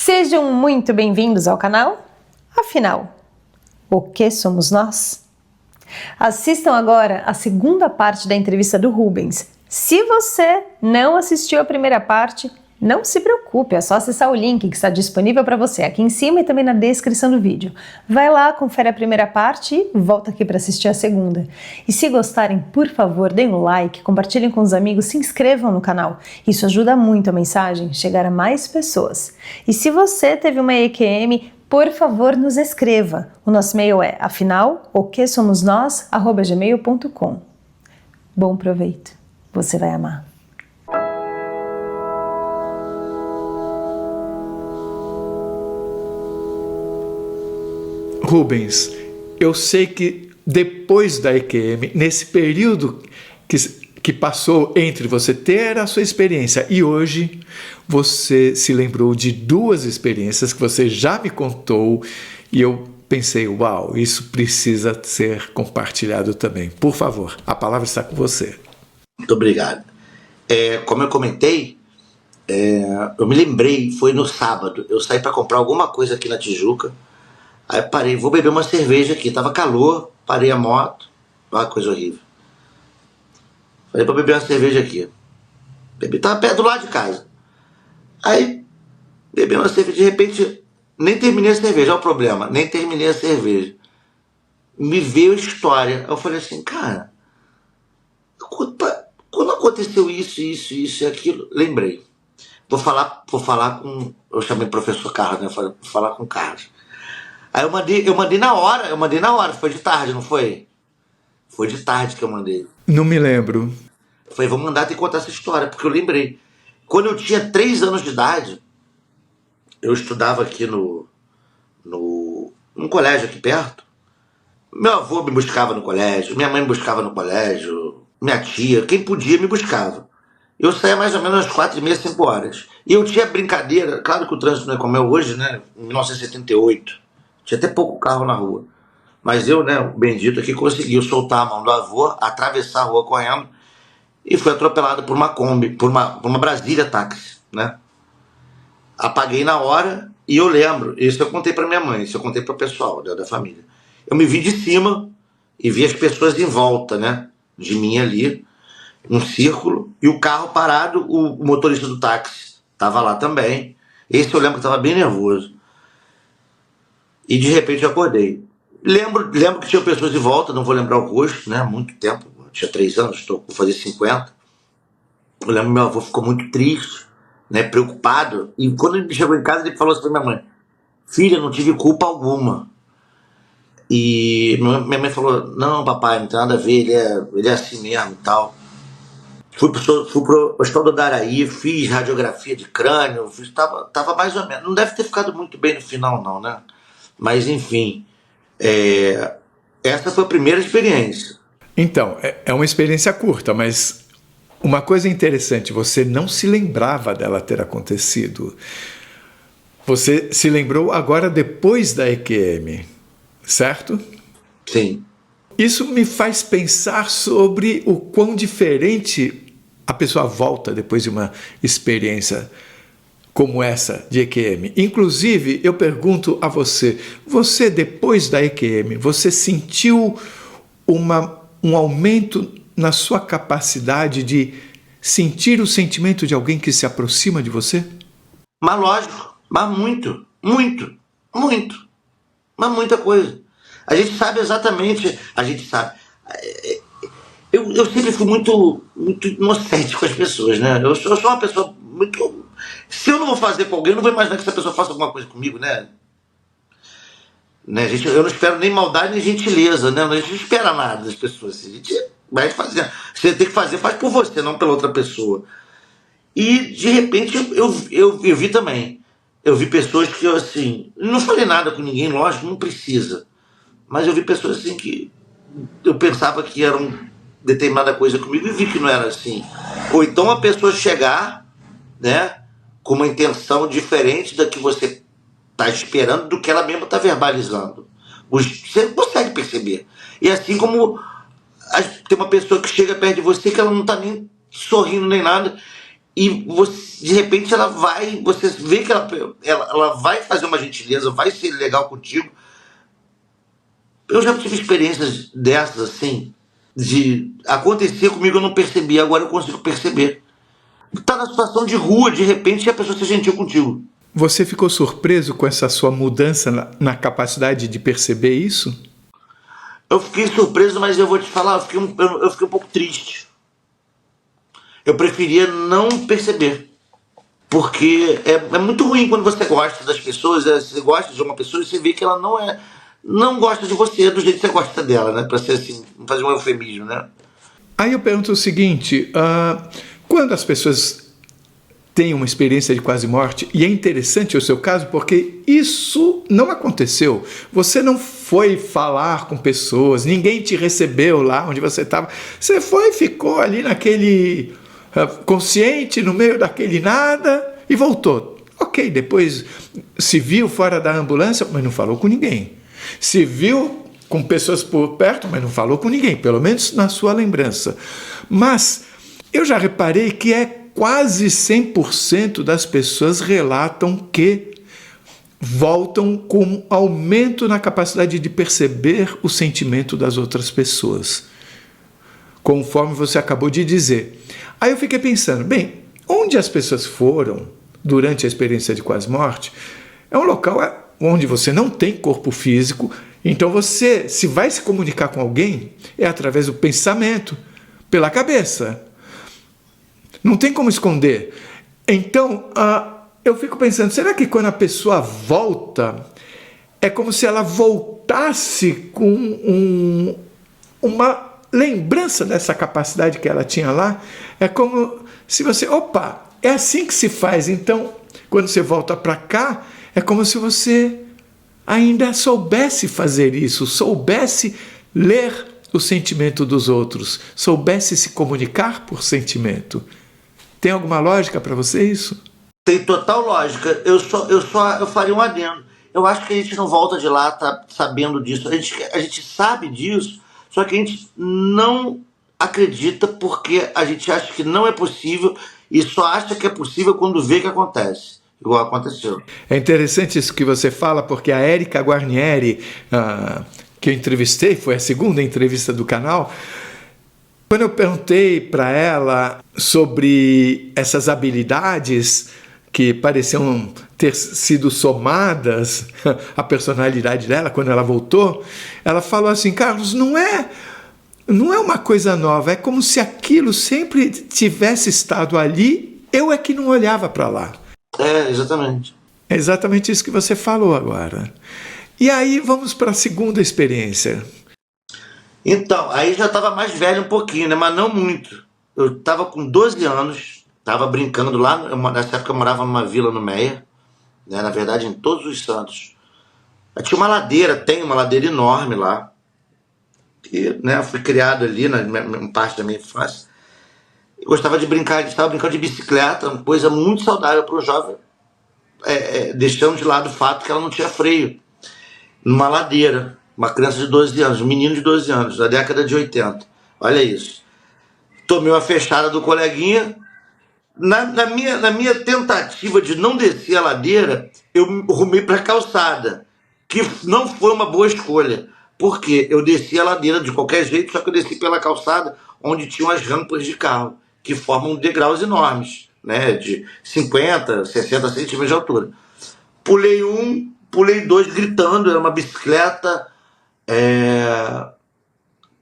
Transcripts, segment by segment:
Sejam muito bem-vindos ao canal. Afinal, o que somos nós? Assistam agora a segunda parte da entrevista do Rubens. Se você não assistiu a primeira parte, não se preocupe, é só acessar o link que está disponível para você aqui em cima e também na descrição do vídeo. Vai lá, confere a primeira parte e volta aqui para assistir a segunda. E se gostarem, por favor, deem um like, compartilhem com os amigos, se inscrevam no canal. Isso ajuda muito a mensagem chegar a mais pessoas. E se você teve uma EQM, por favor, nos escreva. O nosso e-mail é afinal.oquesomosnós@gmail.com. Bom proveito. Você vai amar. Rubens, eu sei que depois da EQM, nesse período que passou entre você ter a sua experiência e hoje, você se lembrou de duas experiências que você já me contou e eu pensei, uau, isso precisa ser compartilhado também. Por favor, a palavra está com você. Muito obrigado. Como eu comentei, eu me lembrei, foi no sábado, eu saí para comprar alguma coisa aqui na Tijuca. Aí eu parei, vou beber uma cerveja aqui, tava calor, parei a moto, uma coisa horrível. Falei pra beber uma cerveja aqui. Bebi, tava perto do lado de casa. Aí, bebi uma cerveja, de repente, nem terminei a cerveja, olha o problema, nem terminei a cerveja. Me veio a história, eu falei assim, cara, quando aconteceu isso e aquilo, lembrei. Vou falar com, eu chamei o professor Carlos, né, vou falar com o Carlos. Aí eu mandei na hora, foi de tarde, não foi? Foi de tarde que eu mandei. Não me lembro. Eu falei, vou mandar te contar essa história, porque eu lembrei. Quando eu tinha 3 anos de idade, eu estudava aqui num colégio aqui perto. Meu avô me buscava no colégio, minha mãe me buscava no colégio, minha tia, quem podia me buscava. Eu saía mais ou menos às 4h30, 5 horas. E eu tinha brincadeira, claro que o trânsito não é como é hoje, né? Em 1978. Tinha até pouco carro na rua. Mas eu, né, o bendito aqui, conseguiu soltar a mão do avô, atravessar a rua correndo e fui atropelado por uma Kombi, por uma Brasília táxi, né? Apaguei na hora e eu lembro, isso eu contei pra minha mãe, isso eu contei pro pessoal da família. Eu me vi de cima e vi as pessoas em volta, né, de mim ali, um círculo, e o carro parado, o motorista do táxi tava lá também. Esse eu lembro que tava bem nervoso. E de repente eu acordei. Lembro que tinha pessoas em volta, não vou lembrar o rosto, né? Muito tempo, eu tinha 3 anos, estou por fazer 50. Eu lembro que meu avô ficou muito triste, né? Preocupado. E quando ele chegou em casa, ele falou assim pra minha mãe: filha, não tive culpa alguma. E minha mãe falou: não, papai, não tem nada a ver, ele é assim mesmo e tal. Fui pro Hospital do Daraí, fiz radiografia de crânio, tava mais ou menos. Não deve ter ficado muito bem no final, não, né? Mas enfim, essa foi a primeira experiência. Então, é uma experiência curta, mas uma coisa interessante, você não se lembrava dela ter acontecido. Você se lembrou agora depois da EQM, certo? Sim. Isso me faz pensar sobre o quão diferente a pessoa volta depois de uma experiência como essa de EQM. Inclusive, eu pergunto a você, depois da EQM, você sentiu um aumento na sua capacidade de sentir o sentimento de alguém que se aproxima de você? Mas lógico, mas muito, mas muita coisa. A gente sabe exatamente, Eu sempre fui muito inocente com as pessoas, né? Eu sou uma pessoa muito... Se eu não vou fazer com alguém, eu não vou imaginar que essa pessoa faça alguma coisa comigo, né? Gente, eu não espero nem maldade nem gentileza, né? A gente não espera nada das pessoas. A gente vai fazer. Você tem que fazer, faz por você, não pela outra pessoa. E, de repente, eu vi também. Eu vi pessoas que, assim... Não falei nada com ninguém, lógico, não precisa. Mas eu vi pessoas, assim, que eu pensava que eram determinada coisa comigo e vi que não era assim. Ou então a pessoa chegar, né, com uma intenção diferente da que você está esperando, do que ela mesma está verbalizando. Você consegue perceber. E assim como tem uma pessoa que chega perto de você que ela não está nem sorrindo nem nada, e você, de repente você vê que ela vai fazer uma gentileza, vai ser legal contigo. Eu já tive experiências dessas, assim, de acontecer comigo, eu não percebi, agora eu consigo perceber. Tá na situação de rua, de repente, a pessoa ser gentil contigo. Você ficou surpreso com essa sua mudança na capacidade de perceber isso? Eu fiquei surpreso, mas eu vou te falar, eu fiquei um pouco triste. Eu preferia não perceber. Porque é muito ruim quando você gosta das pessoas, você gosta de uma pessoa e você vê que ela não gosta de você do jeito que você gosta dela, né? Pra ser assim, fazer um eufemismo, né? Aí eu pergunto o seguinte, quando as pessoas têm uma experiência de quase morte, e é interessante o seu caso porque isso não aconteceu, você não foi falar com pessoas, ninguém te recebeu lá onde você estava, você foi e ficou ali naquele consciente, no meio daquele nada, e voltou. Ok, depois se viu fora da ambulância, mas não falou com ninguém. Se viu com pessoas por perto, mas não falou com ninguém, pelo menos na sua lembrança. Mas eu já reparei que quase 100% das pessoas relatam que voltam com aumento na capacidade de perceber o sentimento das outras pessoas, conforme você acabou de dizer. Aí eu fiquei pensando, bem, onde as pessoas foram durante a experiência de quase morte é um local onde você não tem corpo físico, então você, se vai se comunicar com alguém, é através do pensamento, pela cabeça. Não tem como esconder. Então, eu fico pensando, será que quando a pessoa volta, é como se ela voltasse com uma lembrança dessa capacidade que ela tinha lá? É como se você, opa, é assim que se faz. Então, quando você volta para cá, é como se você ainda soubesse fazer isso, soubesse ler o sentimento dos outros, soubesse se comunicar por sentimento. Tem alguma lógica para você isso? Tem total lógica. Eu faria um adendo. Eu acho que a gente não volta de lá sabendo disso. A gente sabe disso, só que a gente não acredita porque a gente acha que não é possível e só acha que é possível quando vê que acontece. Igual aconteceu. É interessante isso que você fala, porque a Érica Guarnieri, que eu entrevistei, foi a segunda entrevista do canal. Quando eu perguntei para ela sobre essas habilidades que pareciam ter sido somadas à personalidade dela quando ela voltou, ela falou assim, Carlos, não é uma coisa nova, é como se aquilo sempre tivesse estado ali, eu é que não olhava para lá. Exatamente. É exatamente isso que você falou agora. E aí vamos para a segunda experiência. Então, aí já estava mais velho um pouquinho, né? Mas não muito. Eu estava com 12 anos, estava brincando lá, nessa época eu morava numa vila no Meia, né? Na verdade em Todos os Santos. Aí tinha uma ladeira, tem uma ladeira enorme lá. E, né, eu fui criado ali, na parte da minha infância. Eu gostava de brincar, estava brincando de bicicleta, uma coisa muito saudável para o jovem, deixando de lado o fato que ela não tinha freio. Numa ladeira. Uma criança de 12 anos, um menino de 12 anos, da década de 80. Olha isso. Tomei uma fechada do coleguinha. Na minha tentativa de não descer a ladeira, eu rumei para a calçada, que não foi uma boa escolha. Porque eu desci a ladeira de qualquer jeito, só que eu desci pela calçada, onde tinham as rampas de carro, que formam degraus enormes, né, de 50, 60 centímetros de altura. Pulei um, pulei dois, gritando, era uma bicicleta...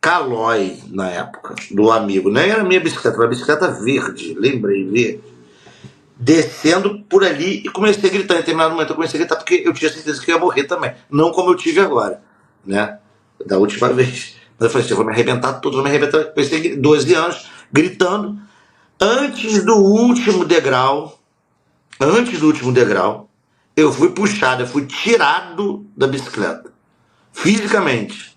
Caloi na época, do amigo, não era minha bicicleta, era uma bicicleta verde, lembrei, verde. Descendo por ali e comecei a gritar. Em determinado momento eu comecei a gritar porque eu tinha certeza que eu ia morrer também, não como eu tive agora, né, da última vez. Mas eu falei assim, eu vou me arrebentar todo, vou me arrebentar. Comecei 12 anos gritando. Antes do último degrau, eu fui puxado, eu fui tirado da bicicleta. Fisicamente.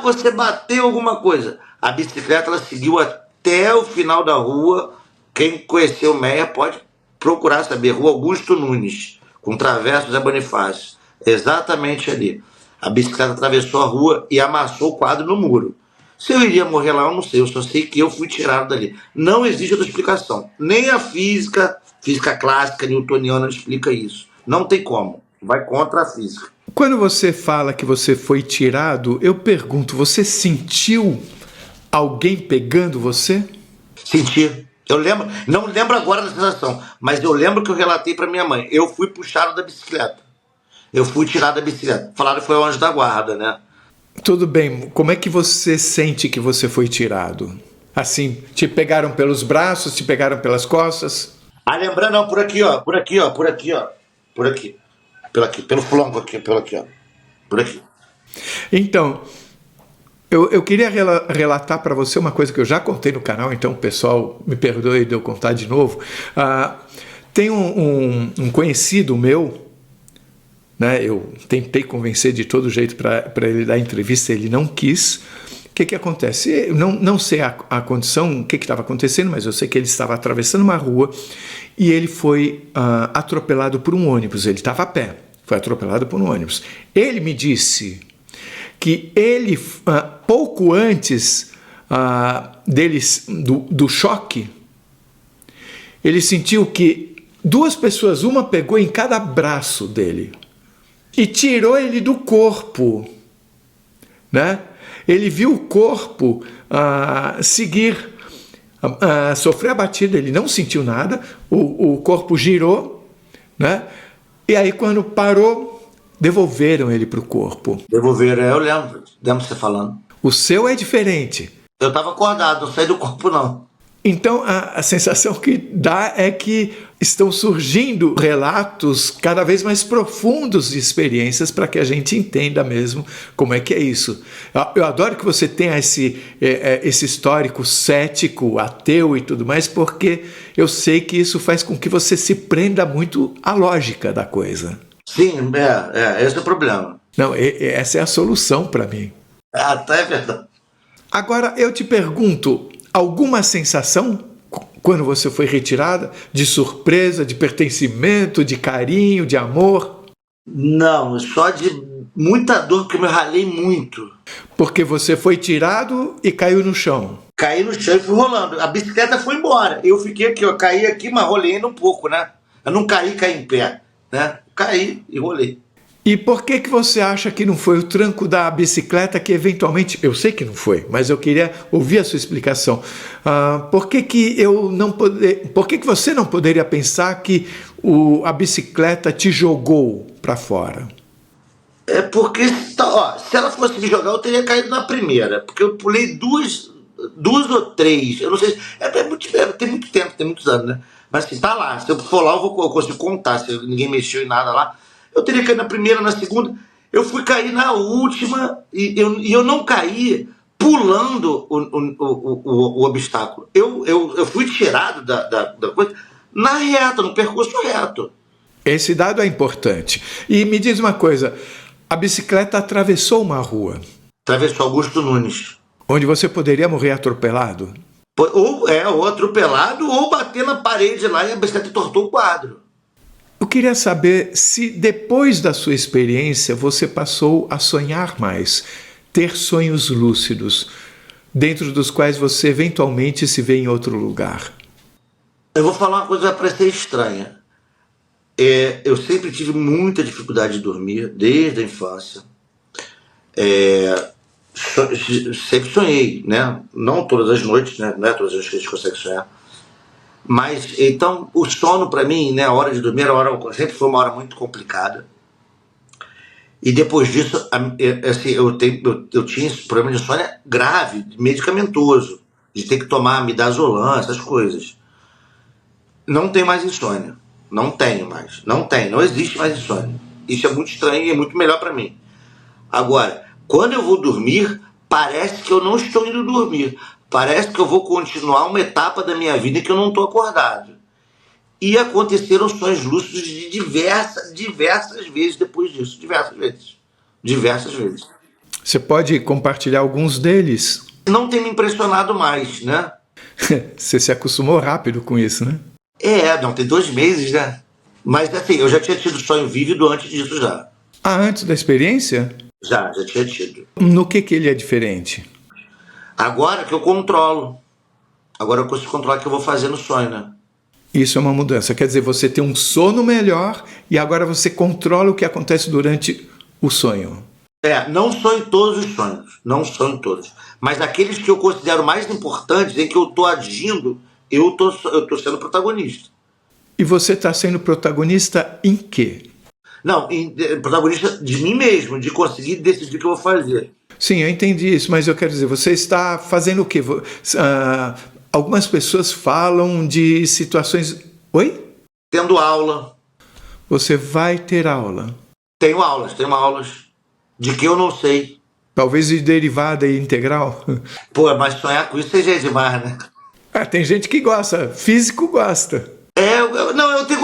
Você bateu alguma coisa. A bicicleta ela seguiu até o final da rua. Quem conheceu Meia pode procurar saber. Rua Augusto Nunes, com Traverso Zé Bonifácio. Exatamente ali. A bicicleta atravessou a rua e amassou o quadro no muro. Se eu iria morrer lá, eu não sei. Eu só sei que eu fui tirado dali. Não existe outra explicação. Nem a física clássica newtoniana explica isso. Não tem como. Vai contra a física. Quando você fala que você foi tirado, eu pergunto, você sentiu alguém pegando você? Senti. Eu lembro, não lembro agora da sensação, mas eu lembro que eu relatei para minha mãe. Eu fui puxado da bicicleta. Eu fui tirado da bicicleta. Falaram que foi o anjo da guarda, né? Tudo bem, como é que você sente que você foi tirado? Assim, te pegaram pelos braços, te pegaram pelas costas? Ah, lembrando, não, por aqui, ó. Por aqui, ó. Por aqui, ó. Por aqui. Pelo aqui. Pelo flanco aqui. Pelo aqui, ó. Por aqui. Então, eu queria relatar para você uma coisa que eu já contei no canal, então, pessoal, me perdoe de eu contar de novo. Tem um conhecido meu, né, eu tentei convencer de todo jeito para ele dar entrevista, ele não quis. O que acontece? Eu não sei a condição, o que estava acontecendo, mas eu sei que ele estava atravessando uma rua e ele foi atropelado por um ônibus. Ele estava a pé, foi atropelado por um ônibus. Ele me disse que ele, pouco antes do choque, ele sentiu que duas pessoas, uma pegou em cada braço dele e tirou ele do corpo, né? Ele viu o corpo sofrer a batida, ele não sentiu nada, o corpo girou, né? E aí quando parou, devolveram ele para o corpo. Devolveram, eu lembro você falando. O seu é diferente. Eu estava acordado, não saí do corpo não. Então a sensação que dá é que estão surgindo relatos cada vez mais profundos de experiências para que a gente entenda mesmo como é que é isso. Eu adoro que você tenha esse histórico cético, ateu e tudo mais, porque eu sei que isso faz com que você se prenda muito à lógica da coisa. Sim, esse é o problema. Não, essa é a solução para mim. Tá, é verdade. Agora eu te pergunto, alguma sensação quando você foi retirada? De surpresa, de pertencimento, de carinho, de amor? Não, só de muita dor, porque eu me ralei muito. Porque você foi tirado e caiu no chão. Caí no chão e fui rolando. A bicicleta foi embora. Eu fiquei aqui, eu caí aqui, mas rolei ainda um pouco, né? Eu não caí em pé, né? Caí e rolei. E por que você acha que não foi o tranco da bicicleta que eventualmente... Eu sei que não foi, mas eu queria ouvir a sua explicação. Por que você não poderia pensar que a bicicleta te jogou para fora? É porque, ó, se ela fosse me jogar, eu teria caído na primeira. Porque eu pulei duas ou três. Eu não sei. Tem muito tempo, tem muitos anos, né? Mas assim, tá lá. Se eu for lá, eu consigo contar. Se ninguém mexeu em nada lá. Eu teria caído na primeira, na segunda. Eu fui cair na última e eu não caí pulando o obstáculo. Eu fui tirado da coisa na reta, no percurso reto. Esse dado é importante. E me diz uma coisa, a bicicleta atravessou uma rua. Atravessou Augusto Nunes. Onde você poderia morrer atropelado? Ou atropelado ou bater na parede lá e a bicicleta entortou o quadro. Eu queria saber se depois da sua experiência você passou a sonhar mais, ter sonhos lúcidos, dentro dos quais você eventualmente se vê em outro lugar. Eu vou falar uma coisa que vai parecer estranha. Eu sempre tive muita dificuldade de dormir, desde a infância. Sempre sonhei, né? Não todas as noites, né? Não é todas as noites que a gente consegue sonhar. Mas, então, o sono para mim, né, a hora de dormir, sempre foi uma hora muito complicada. E depois disso, assim, eu tinha esse problema de insônia grave, medicamentoso, de ter que tomar midazolam, essas coisas. Não tenho mais insônia. Não tenho mais. Não existe mais insônia. Isso é muito estranho e é muito melhor para mim. Agora, quando eu vou dormir, parece que eu não estou indo dormir. Parece que eu vou continuar uma etapa da minha vida que eu não estou acordado. E aconteceram sonhos lúcidos de diversas vezes depois disso. Diversas vezes. Você pode compartilhar alguns deles? Não tem me impressionado mais, né? Você se acostumou rápido com isso, né? Tem 2 meses, né? Mas assim, eu já tinha tido sonho vívido antes disso já. Antes da experiência? Já tinha tido. No que ele é diferente? Agora que eu controlo. Agora eu consigo controlar o que eu vou fazer no sonho, né? Isso é uma mudança. Quer dizer, você tem um sono melhor e agora você controla o que acontece durante o sonho. Não são em todos os sonhos, não são em todos. Mas aqueles que eu considero mais importantes, em que eu tô agindo, eu tô sendo protagonista. E você está sendo protagonista em quê? Não, protagonista de mim mesmo, de conseguir decidir o que eu vou fazer. Sim, eu entendi isso, mas eu quero dizer, você está fazendo o quê? Algumas pessoas falam de situações... Oi? Tendo aula. Você vai ter aula. Tenho aulas. De que eu não sei. Talvez de derivada e integral. Pô, mas sonhar com isso já é demais, né? Tem gente que gosta, físico gosta. Eu tenho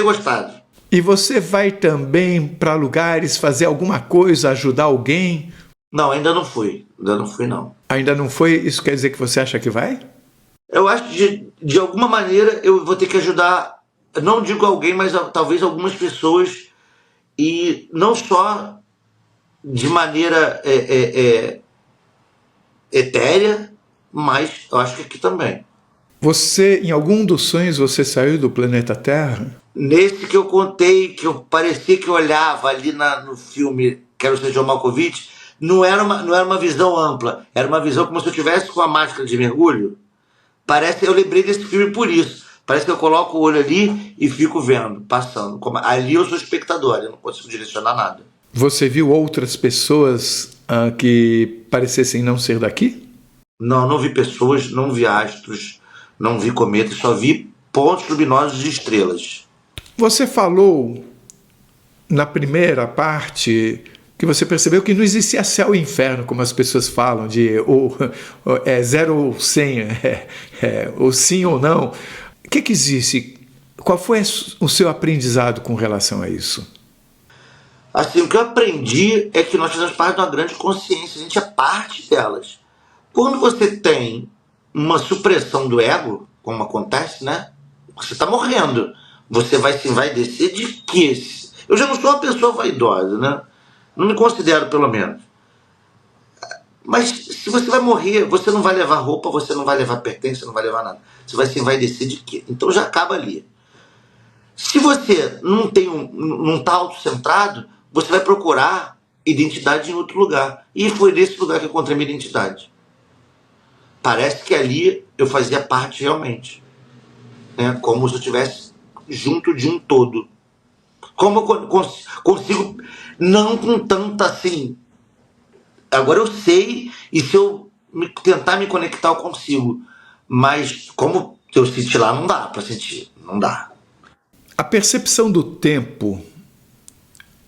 gostado. E você vai também para lugares fazer alguma coisa, ajudar alguém? Não, ainda não fui, não. Ainda não foi? Isso quer dizer que você acha que vai? Eu acho que de alguma maneira eu vou ter que ajudar, não digo alguém, mas talvez algumas pessoas, e não só de maneira etérea, mas eu acho que aqui também. Você, em algum dos sonhos, você saiu do planeta Terra? Nesse que eu contei, que eu parecia que eu olhava ali no filme Quero Ser John Malkovich, não era uma visão ampla, era uma visão como se eu estivesse com a máscara de mergulho. Eu lembrei desse filme por isso. Parece que eu coloco o olho ali e fico vendo, passando. Ali eu sou espectador, eu não consigo direcionar nada. Você viu outras pessoas que parecessem não ser daqui? Não vi pessoas, não vi astros, não vi cometas, só vi pontos luminosos de estrelas. Você falou na primeira parte que você percebeu que não existia céu e inferno, como as pessoas falam, de ou 0 ou 100, ou sim ou não. O que existe? Qual foi o seu aprendizado com relação a isso? Assim, o que eu aprendi é que nós fazemos parte de uma grande consciência, a gente é parte delas. Quando você tem uma supressão do ego, como acontece, né? Você está morrendo. Você vai se envaidecer de quê? Eu já não sou uma pessoa vaidosa, né? Não me considero, pelo menos. Mas se você vai morrer, você não vai levar roupa, você não vai levar pertence, você não vai levar nada. Você vai se envaidecer de quê? Então já acaba ali. Se você não está autocentrado, você vai procurar identidade em outro lugar. E foi nesse lugar que eu encontrei minha identidade. Parece que ali eu fazia parte realmente. Né? Como se eu estivesse junto de um todo. Como eu consigo, não com tanta assim. Agora eu sei, e se eu tentar me conectar, eu consigo. Mas como eu senti lá, não dá para sentir. Não dá. A percepção do tempo,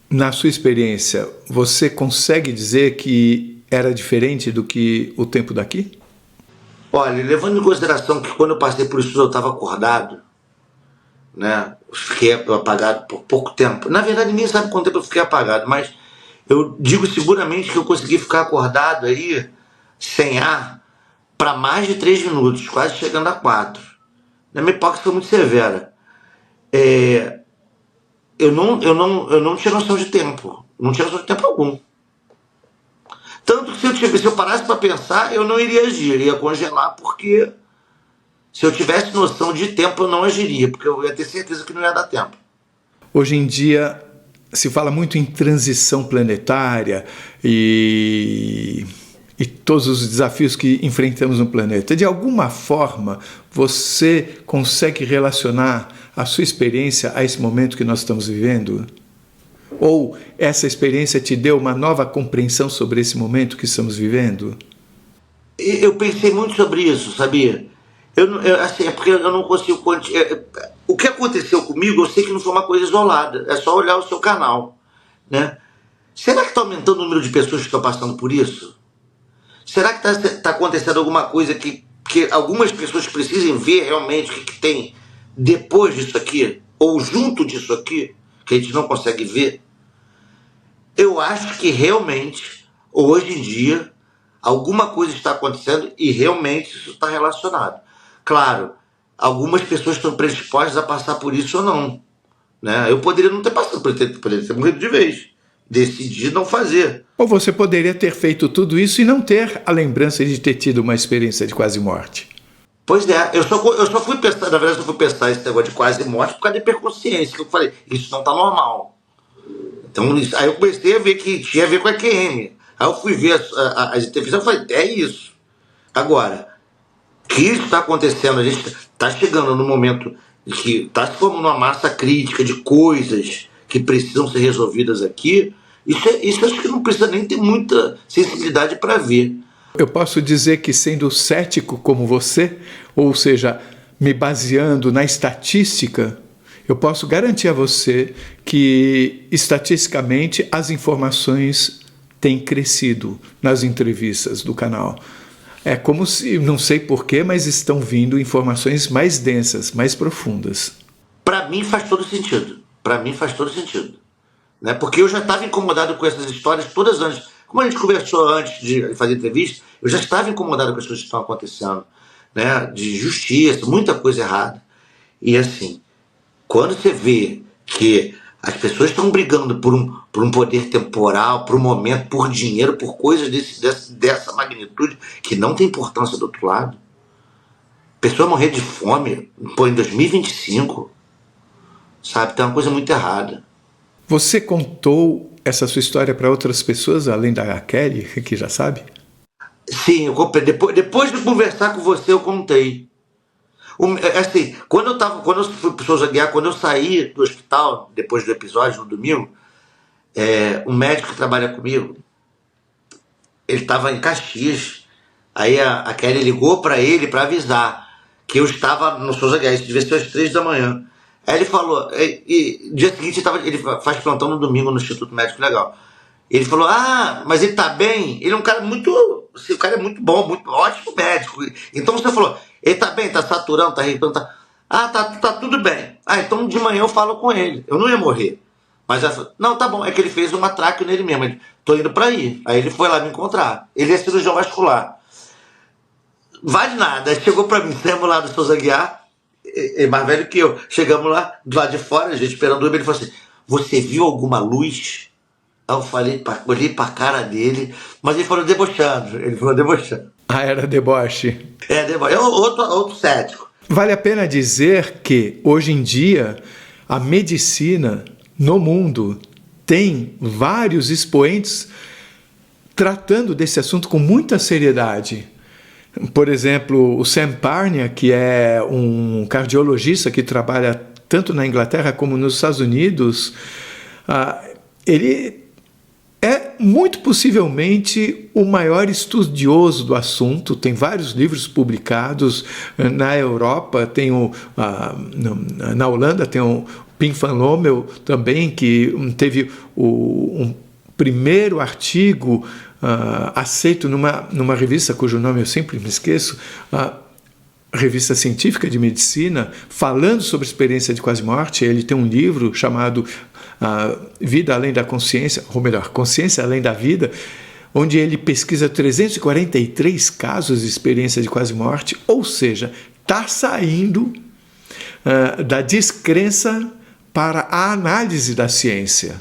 na sua experiência, você consegue dizer que era diferente do que o tempo daqui? Olha, levando em consideração que quando eu passei por isso eu estava acordado, né? Fiquei apagado por pouco tempo. Na verdade, ninguém sabe quanto tempo eu fiquei apagado, mas eu digo seguramente que eu consegui ficar acordado aí, sem ar, para mais de 3 minutos, quase chegando a 4. Na minha hipótese foi muito severa. Eu não tinha noção de tempo. Não tinha noção de tempo algum. Tanto que se eu parasse para pensar, eu não iria agir, eu ia congelar, porque se eu tivesse noção de tempo, eu não agiria, porque eu ia ter certeza que não ia dar tempo. Hoje em dia se fala muito em transição planetária e todos os desafios que enfrentamos no planeta. De alguma forma, você consegue relacionar a sua experiência a esse momento que nós estamos vivendo? Ou essa experiência te deu uma nova compreensão sobre esse momento que estamos vivendo? Eu pensei muito sobre isso, sabia? É porque eu não consigo... O que aconteceu comigo, eu sei que não foi uma coisa isolada. É só olhar o seu canal, né? Será que está aumentando o número de pessoas que estão passando por isso? Será que está acontecendo alguma coisa que algumas pessoas precisem ver realmente o que tem depois disso aqui? Ou junto disso aqui, que a gente não consegue ver? Eu acho que realmente, hoje em dia, alguma coisa está acontecendo e realmente isso está relacionado. Claro, algumas pessoas estão predispostas a passar por isso ou não. Né? Eu poderia não ter passado, poderia ter morrido de vez. decidi não fazer. Ou você poderia ter feito tudo isso e não ter a lembrança de ter tido uma experiência de quase morte. Pois é, eu só fui pensar, na verdade eu fui pensar esse negócio de quase morte por causa da hiperconsciência, que eu falei, isso não tá normal. Então, aí eu comecei a ver que tinha a ver com a EQM. Aí eu fui ver as entrevistas e falei, é isso. Agora, o que está acontecendo? A gente está chegando no momento que está se formando uma massa crítica de coisas que precisam ser resolvidas aqui. Isso acho que não precisa nem ter muita sensibilidade para ver. Eu posso dizer que, sendo cético como você, ou seja, me baseando na estatística, eu posso garantir a você que, estatisticamente, as informações têm crescido nas entrevistas do canal. É como se, não sei porquê, mas estão vindo informações mais densas, mais profundas. Para mim faz todo sentido. Para mim faz todo sentido. Né? Porque eu já estava incomodado com essas histórias todas antes. Como a gente conversou antes de fazer entrevista, eu já estava incomodado com as coisas que estão acontecendo. Né? De justiça, muita coisa errada. E assim, quando você vê que as pessoas estão brigando por um poder temporal, por um momento, por dinheiro, por coisas dessa magnitude, que não tem importância do outro lado. Pessoa morrer de fome, pô, em 2025, sabe? Tem uma coisa muito errada. Você contou essa sua história para outras pessoas, além da Kelly, que já sabe? Sim, eu contei. Depois de conversar com você, eu contei. Assim, quando eu fui pro Souza Aguiar, quando eu saí do hospital, depois do episódio, no domingo, um médico que trabalha comigo, ele estava em Caxias. Aí a Kelly ligou para ele para avisar que eu estava no Souza Aguiar, isso devia ser às 3 da manhã. Aí ele falou, e dia seguinte ele faz plantão no domingo no Instituto Médico Legal. Ele falou, mas ele tá bem? Ele é um cara muito, o cara é muito bom, muito ótimo médico. Então você falou, ele tá bem, tá saturando, tá arrebentando, tá tudo bem. Então de manhã eu falo com ele, eu não ia morrer. Mas ela falou, não, tá bom, é que ele fez uma tráqueo nele mesmo, ele, tô indo pra ir. Aí ele foi lá me encontrar, ele é cirurgião vascular. Vai de nada, chegou pra mim, saímos lá do Souza Aguiar, é mais velho que eu. Chegamos lá, do lado de fora, a gente esperando o Uber, ele falou assim, você viu alguma luz? Aí eu falei, olhei pra cara dele, mas ele falou debochando, Era deboche. Deboche, é outro cético. Vale a pena dizer que, hoje em dia, a medicina no mundo tem vários expoentes tratando desse assunto com muita seriedade. Por exemplo, o Sam Parnia, que é um cardiologista que trabalha tanto na Inglaterra como nos Estados Unidos, ele é muito possivelmente o maior estudioso do assunto, tem vários livros publicados. Na Europa, na Holanda tem o Pim van Lommel também, que teve um primeiro artigo aceito numa revista cujo nome eu sempre me esqueço, revista científica de medicina, falando sobre a experiência de quase morte. Ele tem um livro chamado Vida Além da Consciência, ou melhor, Consciência Além da Vida, onde ele pesquisa 343 casos de experiência de quase morte, ou seja, está saindo da descrença para a análise da ciência.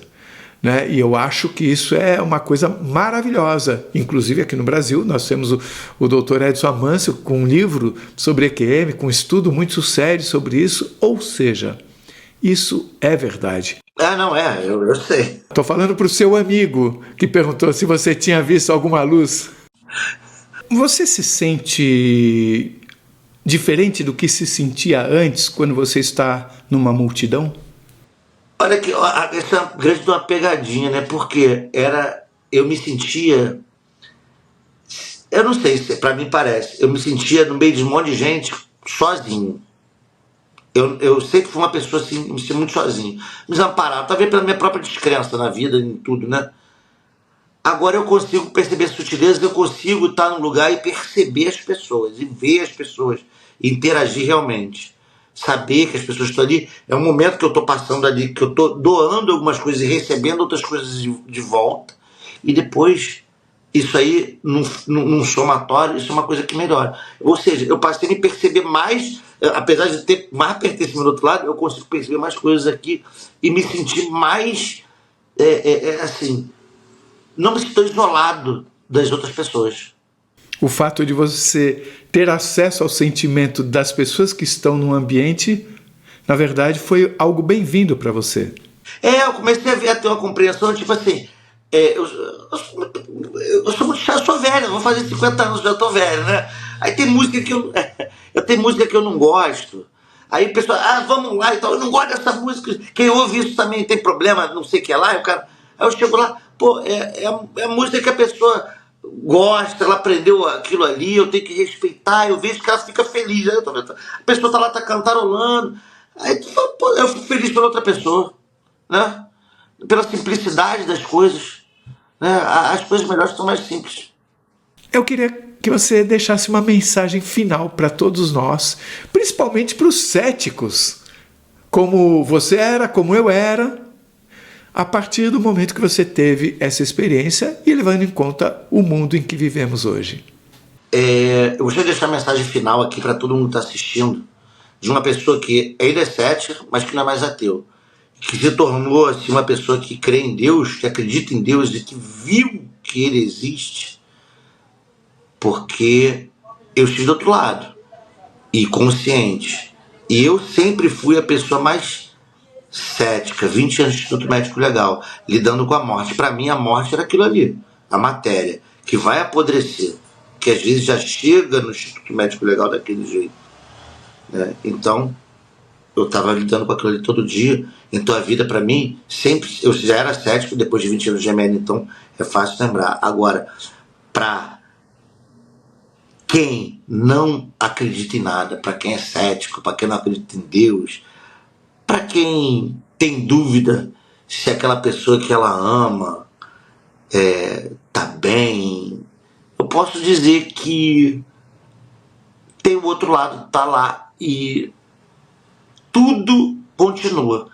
Né? E eu acho que isso é uma coisa maravilhosa. Inclusive aqui no Brasil nós temos o Dr. Edson Amâncio com um livro sobre EQM, com um estudo muito sério sobre isso. Ou seja, isso é verdade. Não é, eu sei. Estou falando para o seu amigo que perguntou se você tinha visto alguma luz. Você se sente diferente do que se sentia antes quando você está numa multidão? Olha que essa é uma grande uma pegadinha, né? Porque eu me sentia, eu não sei se para mim parece, eu me sentia no meio de um monte de gente sozinho. Eu sempre fui uma pessoa assim, me sentia muito sozinho, desamparado, talvez pela minha própria descrença na vida, em tudo, né? Agora eu consigo perceber sutilezas, eu consigo estar num lugar e perceber as pessoas, e ver as pessoas, e interagir realmente. Saber que as pessoas estão ali, é um momento que eu estou passando ali, que eu estou doando algumas coisas e recebendo outras coisas de volta, e depois isso aí, num somatório, isso é uma coisa que melhora. Ou seja, eu passei a me perceber mais, apesar de ter mais pertencimento do outro lado, eu consigo perceber mais coisas aqui e me sentir mais assim, não me sinto isolado das outras pessoas. O fato de você ter acesso ao sentimento das pessoas que estão no ambiente, na verdade, foi algo bem-vindo para você. Eu comecei a ter uma compreensão, tipo assim, eu sou velho, vou fazer 50 anos, já tô velho, né? Aí tem música que eu tenho música que eu não gosto. Aí o pessoal, vamos lá, então eu não gosto dessa música. Quem ouve isso também tem problema, não sei o que lá. Aí eu chego lá, pô, é a música que a pessoa gosta, ela aprendeu aquilo ali, eu tenho que respeitar, eu vejo que ela fica feliz. Aí a pessoa tá lá, tá cantarolando. Aí tu fala, pô, eu fico feliz pela outra pessoa, né? Pela simplicidade das coisas, né? As coisas melhores são mais simples. Eu queria que você deixasse uma mensagem final para todos nós, principalmente para os céticos, como você era, como eu era, a partir do momento que você teve essa experiência e levando em conta o mundo em que vivemos hoje. Eu gostaria de deixar a mensagem final aqui para todo mundo que está assistindo, de uma pessoa que ainda é cética, mas que não é mais ateu, que se tornou assim, uma pessoa que crê em Deus, que acredita em Deus e que viu que Ele existe, porque eu estive do outro lado e consciente. E eu sempre fui a pessoa mais cética, 20 anos de Instituto Médico Legal, lidando com a morte. Para mim, a morte era aquilo ali, a matéria, que vai apodrecer, que às vezes já chega no Instituto Médico Legal daquele jeito, né? Então, eu estava lidando com aquilo ali todo dia. Então, a vida para mim, sempre, eu já era cético depois de 20 anos de ML, então é fácil lembrar. Agora, para quem não acredita em nada, para quem é cético, para quem não acredita em Deus, para quem tem dúvida se aquela pessoa que ela ama tá bem, eu posso dizer que tem o outro lado, tá lá e tudo continua.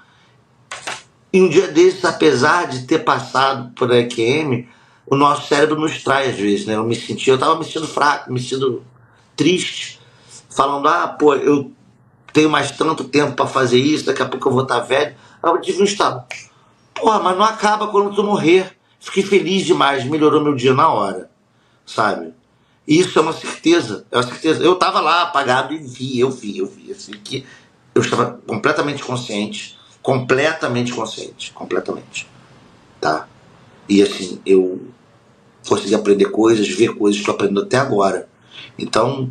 E um dia desses, apesar de ter passado por EQM, o nosso cérebro nos trai às vezes, né? Eu tava me sentindo fraco, me sentindo triste, falando, pô, eu tenho mais tanto tempo para fazer isso, daqui a pouco eu vou estar velho. Aí eu tive um estado, porra, mas não acaba quando tu morrer. Fiquei feliz demais, melhorou meu dia na hora, sabe? Isso é uma certeza, Eu tava lá apagado e eu vi, assim, que eu estava completamente consciente, tá? E assim, eu consegui aprender coisas, ver coisas que eu aprendo até agora. Então,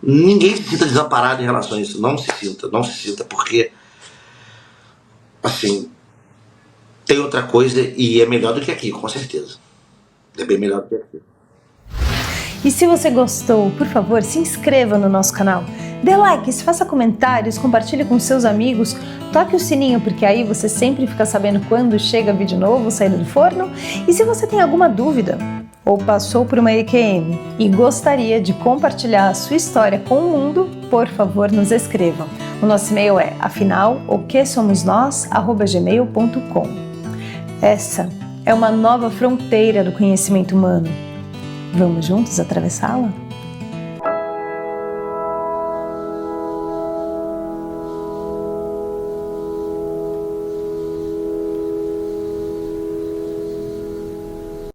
ninguém se sinta desamparado em relação a isso. Não se sinta, porque, assim, tem outra coisa e é melhor do que aqui, com certeza. É bem melhor do que aqui. E se você gostou, por favor, se inscreva no nosso canal. Dê likes, faça comentários, compartilhe com seus amigos, toque o sininho porque aí você sempre fica sabendo quando chega vídeo novo saindo do forno. E se você tem alguma dúvida ou passou por uma EQM e gostaria de compartilhar a sua história com o mundo, por favor, nos escreva. O nosso e-mail é afinal-o-que-somos-nós@gmail.com. Essa é uma nova fronteira do conhecimento humano. Vamos juntos atravessá-la?